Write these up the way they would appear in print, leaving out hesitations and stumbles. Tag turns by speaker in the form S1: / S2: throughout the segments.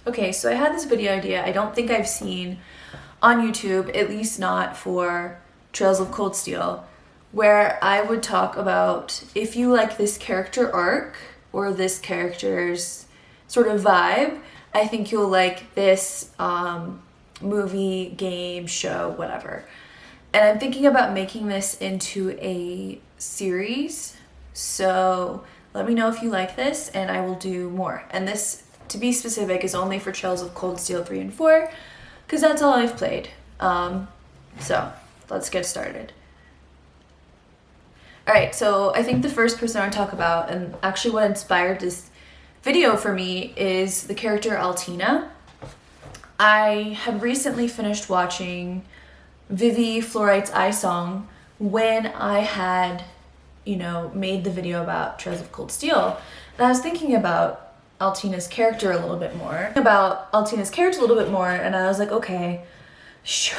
S1: Okay, so I had this video idea I don't think I've seen on YouTube, at least not for Trails of Cold Steel, where I would talk about if you like this character arc or this character's sort of vibe, I think you'll like this movie, game, show, whatever. And I'm thinking about making this into a series. So let me know if you like this and I will do more. And this, to be specific, is only for Trails of Cold Steel 3 and 4 because that's all I've played. So let's get started. Alright, so I think the first person I want to talk about, and actually what inspired this video for me, is the character Altina. I had recently finished watching Vivi Fluorite's Eye Song when I had, made the video about Trails of Cold Steel. And I was thinking about Altina's character a little bit more, and I was like, okay,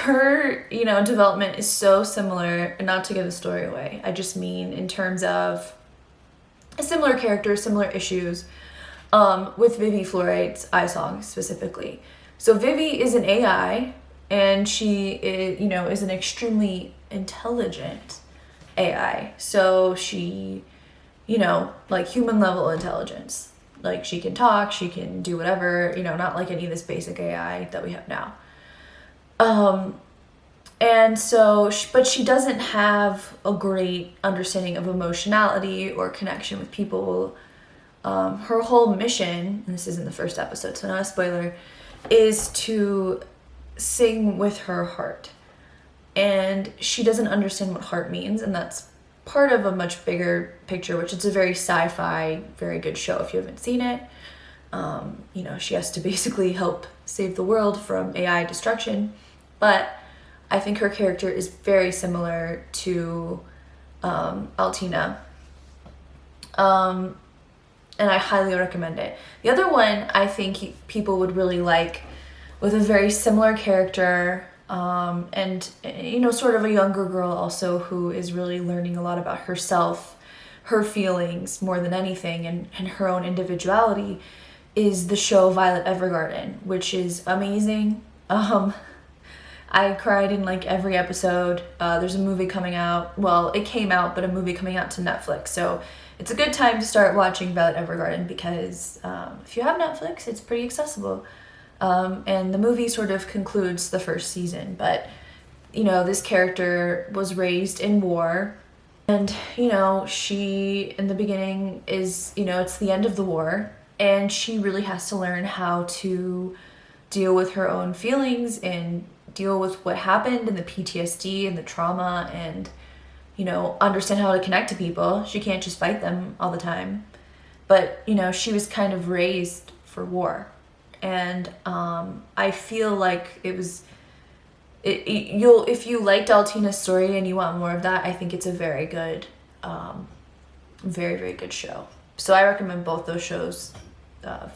S1: her, development is so similar, and not to give the story away, I just mean in terms of a similar character, similar issues, with Vivi Fluorite's Eye Song specifically. So Vivi is an AI, and she is, is an extremely intelligent AI. So she, like human level intelligence. Like she can talk, she can do whatever, not like any of this basic AI that we have now. And so, but she doesn't have a great understanding of emotionality or connection with people. Her whole mission, and this is in the first episode, so not a spoiler, is to sing with her heart. And she doesn't understand what heart means, and that's part of a much bigger picture, which is a very sci-fi, very good show if you haven't seen it. She has to basically help save the world from AI destruction. But I think her character is very similar to Altina. And I highly recommend it. The other one I think people would really like, with a very similar character, and sort of a younger girl also who is really learning a lot about herself, her feelings more than anything, and her own individuality, is the show Violet Evergarden, which is amazing. I cried in like every episode. There's a movie coming out. Well, it came out, but a movie coming out to Netflix. So it's a good time to start watching Violet Evergarden because if you have Netflix, it's pretty accessible. And the movie sort of concludes the first season. But, this character was raised in war. And, she, in the beginning, is, it's the end of the war. And she really has to learn how to deal with her own feelings and deal with what happened and the PTSD and the trauma and, understand how to connect to people. She can't just fight them all the time. But, she was kind of raised for war. And I feel like if you liked Altina's story and you want more of that, I think it's a very good, very, very good show. So I recommend both those shows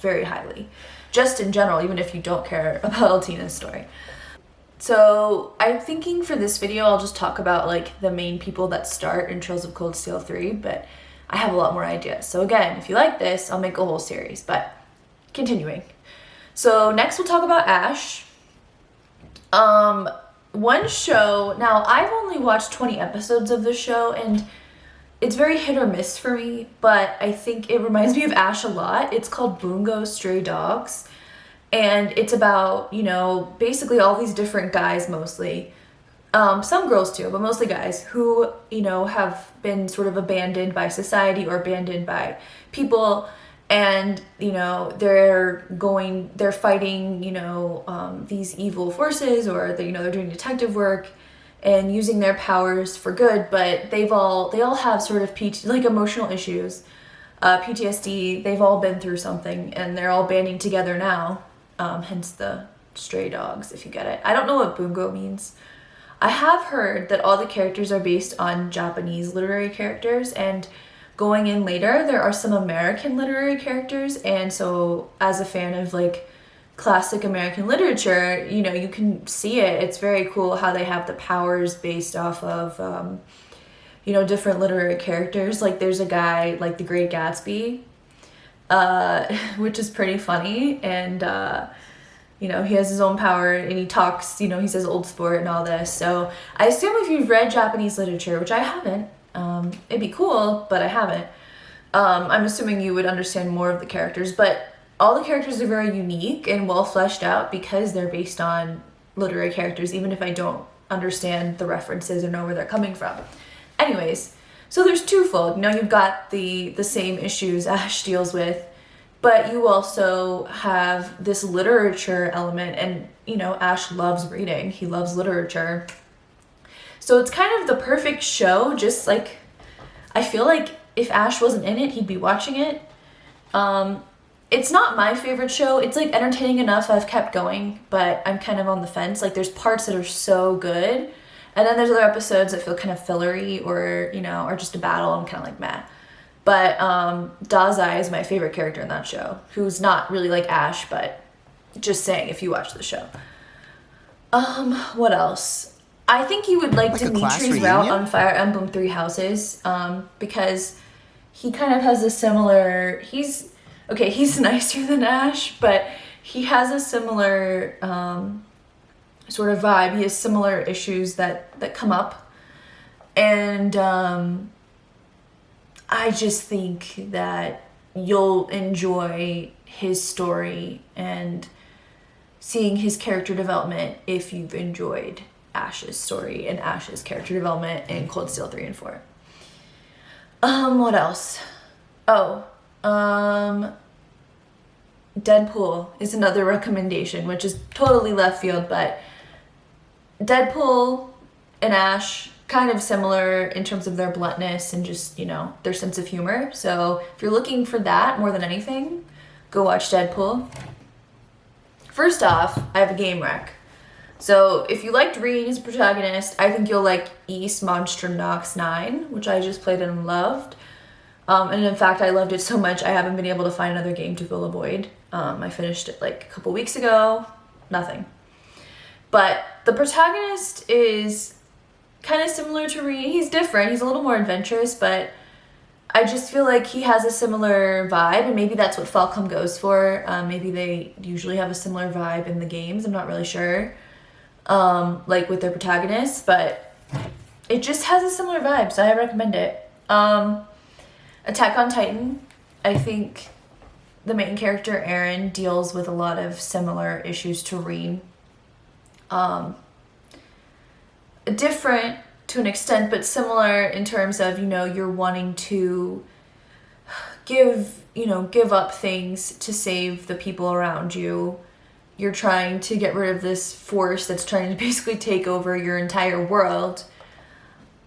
S1: very highly, just in general, even if you don't care about Altina's story. So I'm thinking for this video, I'll just talk about like the main people that start in Trails of Cold Steel 3, but I have a lot more ideas. So again, if you like this, I'll make a whole series, but continuing. So next we'll talk about Ash. One show, now I've only watched 20 episodes of the show, and it's very hit or miss for me, but I think it reminds me of Ash a lot. It's called Bungo Stray Dogs. And it's about, basically all these different guys mostly, some girls too, but mostly guys who, have been sort of abandoned by society or abandoned by people. And, they're fighting, these evil forces, or they're doing detective work and using their powers for good. But they all have sort of emotional issues, PTSD. They've all been through something, and they're all banding together now. Hence the stray dogs, if you get it. I don't know what bungo means. I have heard that all the characters are based on Japanese literary characters, and going in later, there are some American literary characters, and so as a fan of like classic American literature, you can see it. It's very cool how they have the powers based off of, different literary characters. Like there's a guy like The Great Gatsby which is pretty funny. And, you know, he has his own power and he talks, you know, he says old sport and all this. So I assume if you've read Japanese literature, which I haven't, it'd be cool, but I haven't. I'm assuming you would understand more of the characters, but all the characters are very unique and well fleshed out because they're based on literary characters, even if I don't understand the references or know where they're coming from. Anyways, so there's twofold. You know, you've got the same issues Ash deals with, but you also have this literature element, and, you know, Ash loves reading. He loves literature. So it's kind of the perfect show, just like, I feel like if Ash wasn't in it, he'd be watching it. It's not my favorite show. It's like entertaining enough I've kept going, but I'm kind of on the fence. Like there's parts that are so good, and then there's other episodes that feel kind of fillery or, you know, are just a battle. I'm kind of like, meh. But Dawsai is my favorite character in that show, who's not really like Ash, but just saying if you watch the show. What else? I think you would like Dimitri's route on Fire Emblem Three Houses, because he kind of has a similar, he's nicer than Ash, but he has a similar sort of vibe. He has similar issues that come up. And I just think that you'll enjoy his story and seeing his character development if you've enjoyed Ash's story and Ash's character development in Cold Steel 3 and 4. What else? Deadpool is another recommendation, which is totally left field, but Deadpool and Ash, kind of similar in terms of their bluntness and just, you know, their sense of humor. So if you're looking for that more than anything, go watch Deadpool. First off, I have a game rec. So if you liked Rean as protagonist, I think you'll like East Monster Nox 9, which I just played and loved. And in fact, I loved it so much I haven't been able to find another game to fill a void. I finished it like a couple weeks ago. Nothing. But the protagonist is kind of similar to Rean. He's different. He's a little more adventurous, but I just feel like he has a similar vibe, and maybe that's what Falcom goes for. Maybe they usually have a similar vibe in the games. I'm not really sure, like with their protagonists, but it just has a similar vibe, so I recommend it. Attack on Titan, I think the main character, Eren, deals with a lot of similar issues to Rean. Different to an extent, but similar in terms of, you know, you're wanting to give up things to save the people around you. You're trying to get rid of this force that's trying to basically take over your entire world.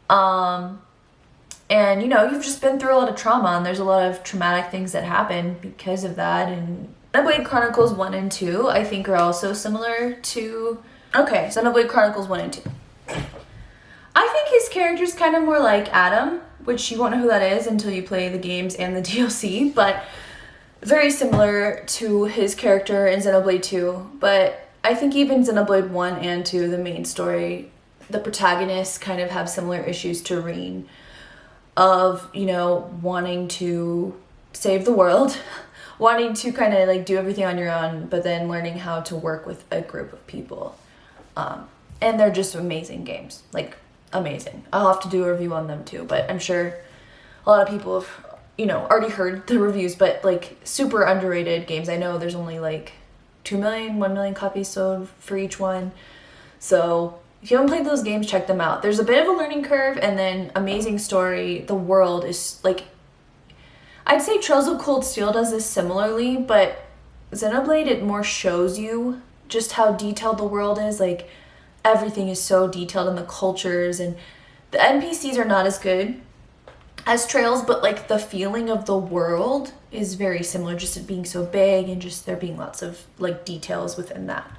S1: And, you know, you've just been through a lot of trauma, and there's a lot of traumatic things that happen because of that. And Xenoblade Chronicles 1 and 2, I think, are also similar to... Okay, Xenoblade Chronicles 1 and 2. I think his character's kind of more like Adam, which you won't know who that is until you play the games and the DLC, but very similar to his character in Xenoblade 2. But I think even Xenoblade 1 and 2, the main story, the protagonists kind of have similar issues to Rean, of, you know, wanting to save the world, wanting to kind of like do everything on your own, but then learning how to work with a group of people. And they're just amazing games, like amazing. I'll have to do a review on them too, but I'm sure a lot of people have, you know, already heard the reviews, but like super underrated games. I know there's only like 1 million copies sold for each one. So if you haven't played those games, check them out. There's a bit of a learning curve, and then amazing story. The world is like, I'd say Trails of Cold Steel does this similarly, but Xenoblade, it more shows you just how detailed the world is. Like everything is so detailed, in the cultures, and the NPCs are not as good as Trails, but like the feeling of the world is very similar, just it being so big and just there being lots of like details within that.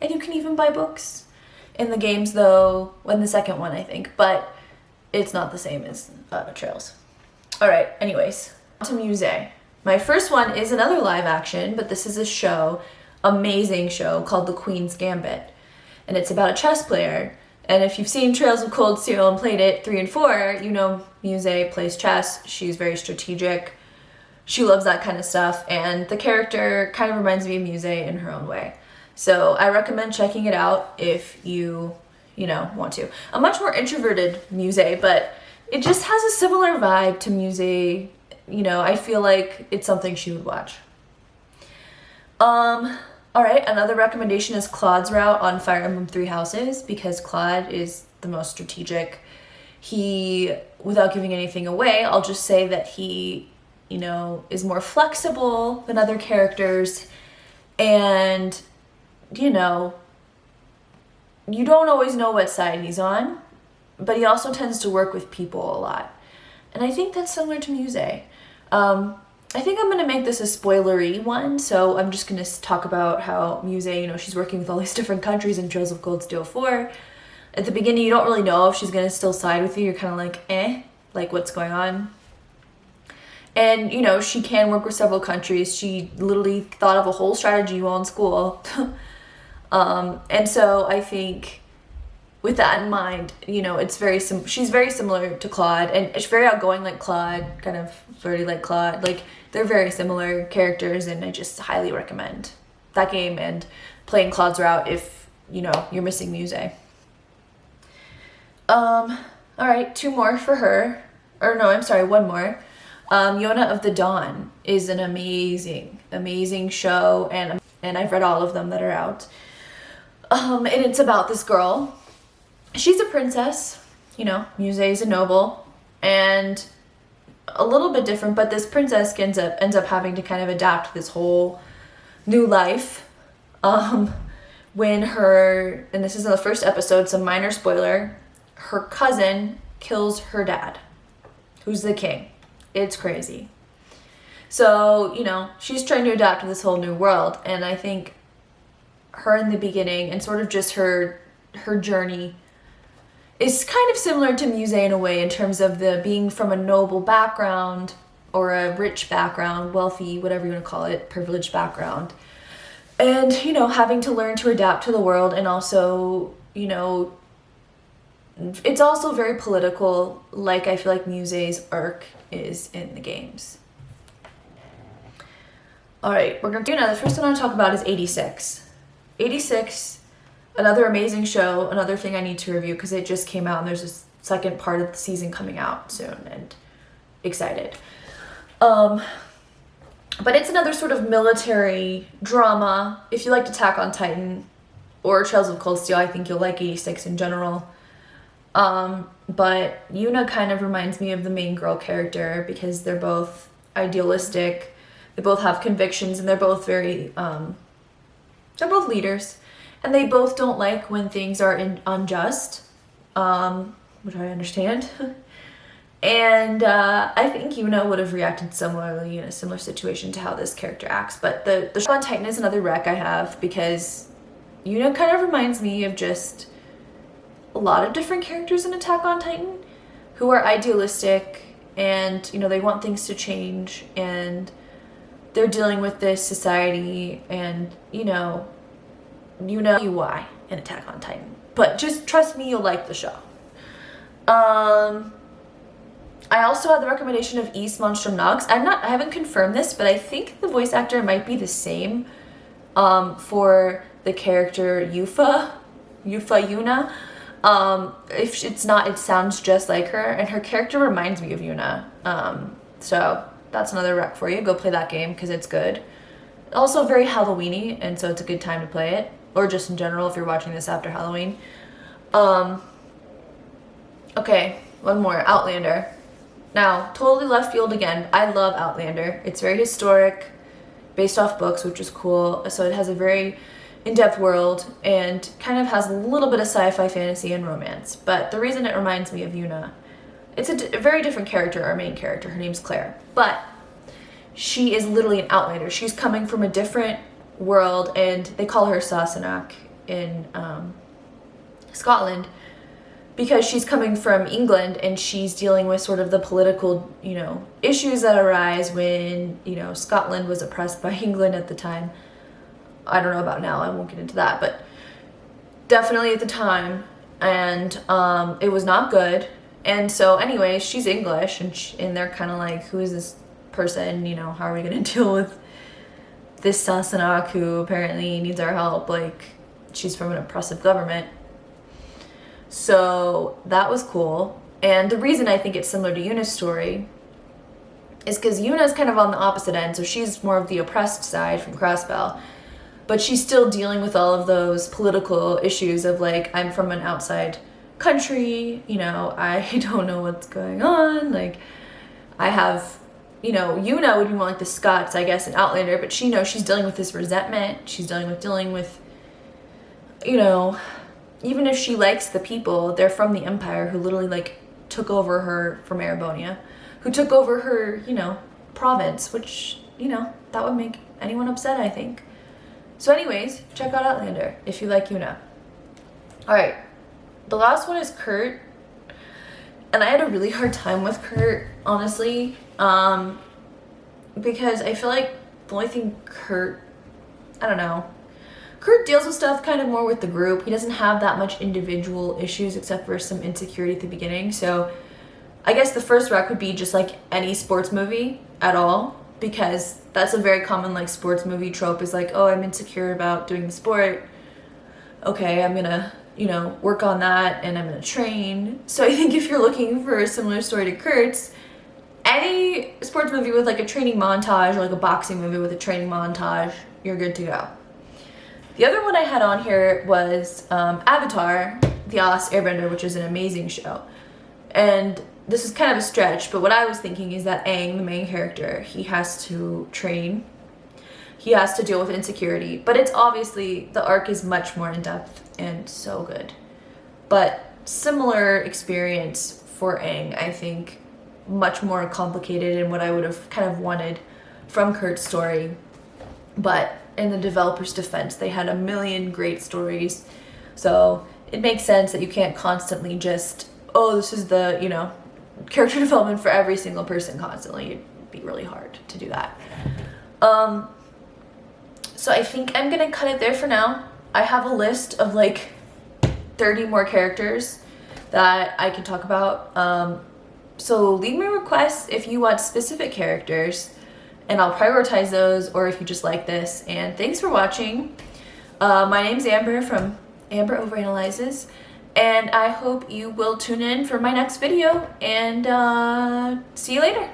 S1: And you can even buy books in the games, though, in the second one, I think, but it's not the same as Trails. All right, anyways, on to Musse. My first one is another live action, but this is a show, amazing show, called The Queens Gambit. And it's about a chess player. And if you've seen Trails of Cold Steel and played it 3 and 4, you know Musse plays chess. She's very strategic, she loves that kind of stuff, and the character kind of reminds me of Musse in her own way. So I recommend checking it out if you want to. A much more introverted Musse, but it just has a similar vibe to Musse. I feel like it's something she would watch. All right, another recommendation is Claude's route on Fire Emblem Three Houses, because Claude is the most strategic. He, without giving anything away, I'll just say that he, is more flexible than other characters, and, you don't always know what side he's on, but he also tends to work with people a lot. And I think that's similar to Musse. I think I'm going to make this a spoilery one, so I'm just going to talk about how Musse, she's working with all these different countries in Trails of Cold Steel 4. At the beginning, you don't really know if she's going to still side with you. You're kind of like what's going on? And, she can work with several countries. She literally thought of a whole strategy while in school. And so I think with that in mind, it's she's very similar to Claude, and it's very outgoing like Claude, kind of flirty like Claude. Like, they're very similar characters, and I just highly recommend that game and playing Claude's route if, you're missing Musse. All right, two more for her. Or no, I'm sorry, one more. Juna of the Dawn is an amazing, amazing show, and I've read all of them that are out. And it's about this girl. She's a princess, Musse is a noble, and a little bit different, but this princess ends up having to kind of adapt to this whole new life. When and this is in the first episode, some minor spoiler, her cousin kills her dad, who's the king. It's crazy. So, she's trying to adapt to this whole new world, and I think her in the beginning and sort of just her journey is kind of similar to Musse in a way, in terms of the being from a noble background or a rich background, wealthy, whatever you want to call it, privileged background. And, having to learn to adapt to the world, and also, it's also very political, like I feel like Musse's arc is in the games. All right, we're going to do now. The first one I want to talk about is 86. 86, another amazing show, another thing I need to review because it just came out and there's a second part of the season coming out soon, and excited. But it's another sort of military drama. If you liked Attack on Titan or Trails of Cold Steel, I think you'll like 86 in general. But Juna kind of reminds me of the main girl character because they're both idealistic, they both have convictions, and they're both very, they're both leaders, and they both don't like when things are unjust, which I understand. And I think Juna would have reacted similarly in a similar situation to how this character acts. But the show on Titan is another rec I have because Juna kind of reminds me of just a lot of different characters in Attack on Titan who are idealistic, and they want things to change, and they're dealing with this society, and you know why in Attack on Titan. But just trust me, you'll like the show. I also had the recommendation of East Monstrum Nox. I haven't confirmed this, but I think the voice actor might be the same for the character Juna. If it's not, it sounds just like her, and her character reminds me of Juna. So that's another rec for you. Go play that game because it's good. Also very Halloween-y, and so it's a good time to play it, or just in general if you're watching this after Halloween. Okay, one more, Outlander. Now, totally left field again. I love Outlander. It's very historic, based off books, which is cool. So it has a very in-depth world and kind of has a little bit of sci-fi, fantasy, and romance. But the reason it reminds me of Juna, it's a very different character, our main character. Her name's Claire. But she is literally an Outlander. She's coming from a different world, and they call her Sassenach in Scotland, because she's coming from England, and she's dealing with sort of the political, issues that arise when, Scotland was oppressed by England at the time. I don't know about now, I won't get into that, but definitely at the time, and it was not good. And so anyway, she's English, and they're kind of like, who is this person, you know, how are we gonna deal with this Sassenach who apparently needs our help? Like, she's from an oppressive government. So that was cool. And the reason I think it's similar to Yuna's story is because Yuna's kind of on the opposite end, so she's more of the oppressed side from Crossbell, but she's still dealing with all of those political issues of like, I'm from an outside country, you know, I don't know what's going on, like, I have, you know, Yuna would be more like the Scots, I guess, in Outlander, but she knows she's dealing with this resentment, she's dealing with, you know, even if she likes the people, they're from the Empire who literally, like, took over her from Erebonia, who took over her, you know, province, which, you know, that would make anyone upset, I think. So anyways, check out Outlander if you like Yuna. Alright, the last one is Kurt. And I had a really hard time with Kurt, honestly, because I feel like the only thing Kurt, I don't know, Kurt deals with stuff kind of more with the group. He doesn't have that much individual issues except for some insecurity at the beginning. So I guess the first rec would be just like any sports movie at all, because that's a very common like sports movie trope is like, oh, I'm insecure about doing the sport. Okay, I'm gonna, you know, work on that and I'm gonna train. So I think if you're looking for a similar story to Kurt's, any sports movie with like a training montage or like a boxing movie with a training montage, you're good to go. The other one I had on here was Avatar, The Last Airbender, which is an amazing show. And this is kind of a stretch, but what I was thinking is that Aang, the main character, he has to train. He has to deal with insecurity. But it's obviously, the arc is much more in-depth and so good. But similar experience for Aang, I think, much more complicated in what I would have kind of wanted from Kurt's story. But in the developer's defense, they had a million great stories. So it makes sense that you can't constantly just, oh, this is the, you know, character development for every single person constantly. It'd be really hard to do that. So I think I'm gonna cut it there for now. I have a list of like 30 more characters that I can talk about. So leave me requests if you want specific characters, and I'll prioritize those, or if you just like this. And thanks for watching. My name's Amber from Amber Overanalyzes, and I hope you will tune in for my next video, and see you later.